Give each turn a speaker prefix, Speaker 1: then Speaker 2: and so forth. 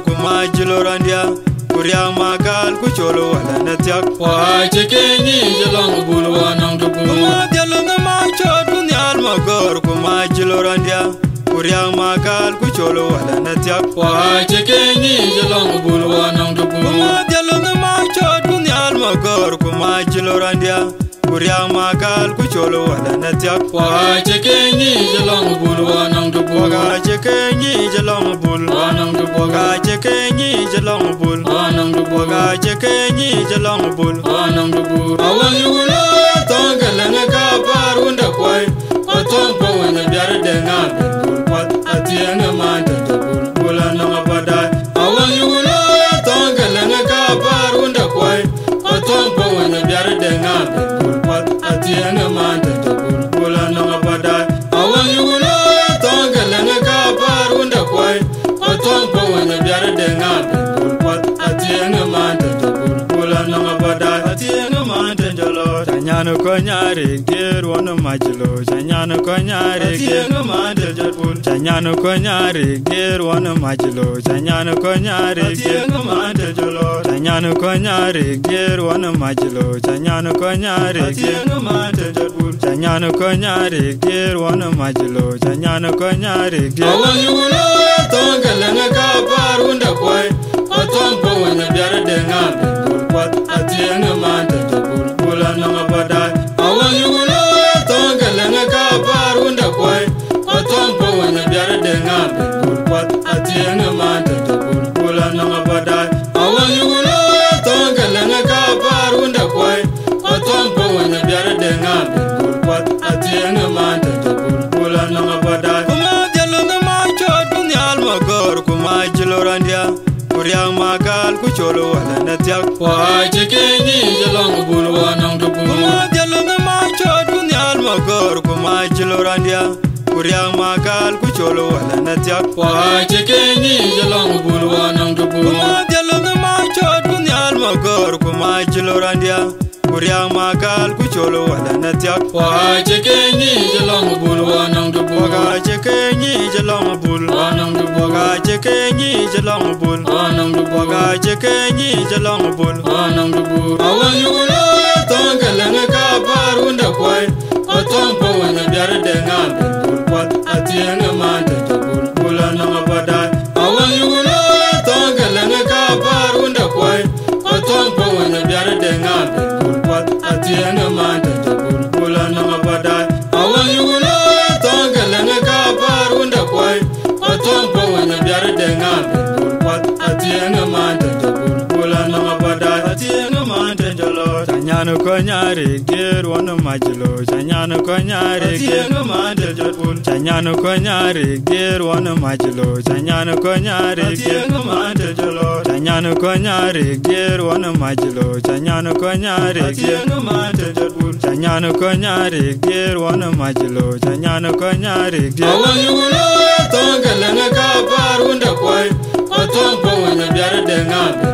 Speaker 1: magor kuma jilorandia Kuria magal kucholo wala natyak
Speaker 2: Wa chekeni jalong bulwa nang dubu
Speaker 1: Kuma dialonga macho dunyal magor kuma jilorandia Kuria magal kucholo wala natyak
Speaker 2: Wa chekeni jalong bulwa nang dubu
Speaker 1: Kuma dialonga macho dunyal magor kuma jilorandia Kuria magal kucholo wala natyak
Speaker 2: Wa chekeni jalong bulwa nang dubu
Speaker 1: Waga chekeni jalong bulwa
Speaker 2: nang dubu
Speaker 1: Waga chekeni jalong bulwa
Speaker 2: nang dubu
Speaker 1: Waga chekeni jalong bulwa
Speaker 2: nang dubu Awang yulo tongalanga kaparunda kwai Otompo wana biar denga bulpat atianga manda bulbula nang badai Awang yulo tongalanga kaparunda kwai Otompo wana biar denga bulpat atianga manda bulbula nang badai Awang yulo tongalanga kaparunda kwai Otompo wana biar denga bulpat atianga manda bulbula nang badai
Speaker 1: Atianga manda jalo Chanyano konyari gir wano majilo Chanyano konyari gir
Speaker 2: Atianga manda jatbul
Speaker 1: Chanyano konyari gir wano majilo Chanyano konyari gir
Speaker 2: Atianga manda jalo
Speaker 1: Chanyano konyari gir wano majilo Chanyano konyari gir
Speaker 2: Atianga manda jatbul
Speaker 1: Chanyano konyari gir wano majilo Chanyano konyari gir
Speaker 2: Awang yulo tongalanga kaparunda kwai Otompo wana biara denga bulpat atianga manda bulbula nang badai Awang yulo tongalanga kaparunda kwai Otompo wana biara denga bulpat atianga manda bulbula nang badai Awang yulo tongalanga kaparunda kwai Otompo wana biara denga bulpat atianga manda bulbula nang badai
Speaker 1: Kuma dialonga macho dunyal magor kuma jilorandia Kuria magal kucholo wala natyak
Speaker 2: Wa chekeni jalong bulwa nang dubu
Speaker 1: Kuma dialonga macho dunyal magor kuma jilorandia Kuria magal kucholo wala natyak
Speaker 2: Wa chekeni jalong bulwa nang dubu
Speaker 1: Kuma dialonga macho dunyal magor kuma jilorandia Kuria magal kucholo wala natyak
Speaker 2: Wa chekeni jalong bulwa nang dubu
Speaker 1: Waga chekeni jalong bulwa
Speaker 2: nang dubu
Speaker 1: Waga chekeni jalong bulwa
Speaker 2: nang dubu
Speaker 1: Waga chekeni jalong bulwa
Speaker 2: nang dubu Awang yulo tongalanga kaparunda kwai Otompo wana biara denga bulpat atianga manda bulbula nang badai Awang yulo tongalanga kaparunda kwai Otompo wana biara denga bulpat atianga manda bulbula nang badai Awang yulo tongalanga kaparunda kwai Otompo wana biara denga bulpat atianga manda bulbula nang badai
Speaker 1: Atianga manda jalo Chanyano konyari gir wano majilo Chanyano konyari gir
Speaker 2: atianga manda jatbul
Speaker 1: Chanyano konyari gir wano majilo Chanyano konyari gir
Speaker 2: atianga manda jalo
Speaker 1: Chanyano konyari gir wano majilo Chanyano konyari gir
Speaker 2: atianga manda jatbul
Speaker 1: Chanyano konyari gir wano majilo Chanyano konyari gir
Speaker 2: Awang yulo tongalanga kaparunda kwai Otompo wana biara denga